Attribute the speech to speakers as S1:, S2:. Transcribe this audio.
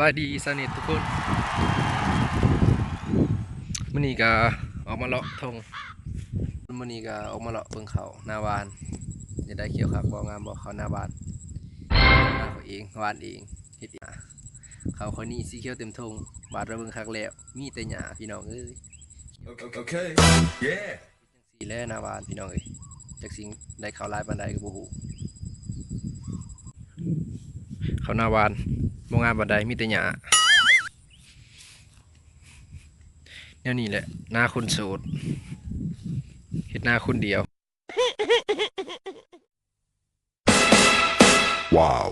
S1: ายดีสนิททุกคนมื้อนี้ก็ออกมาเลาะทงมื้อนี้ก็ออกมาเลาะเบิ่งเขาหน้าบ้านจะได้เกี่ยวคักบ่งามบ่เขาหน้าบ้านหน้าเขาเองหวานเองเฮ็ดเองเขาคนนี้สีเขียวเต็มทงบาดระเบิ่งคักแล้วมีแต่หญ้าพี่น้องเอ้ย
S2: Okay. Yeah.
S1: จังซี่แลหน้าบ้านพี่น้องเอ้ยจักสิได้เข้าหลายปานใดก็บ่ฮู้เขาหน้าบ้านบ่งามปานใดมีแต่หญ้าแนวนี้แหละหน้าคนโสดเฮ็ดหน้าคนเดียว
S2: Wow.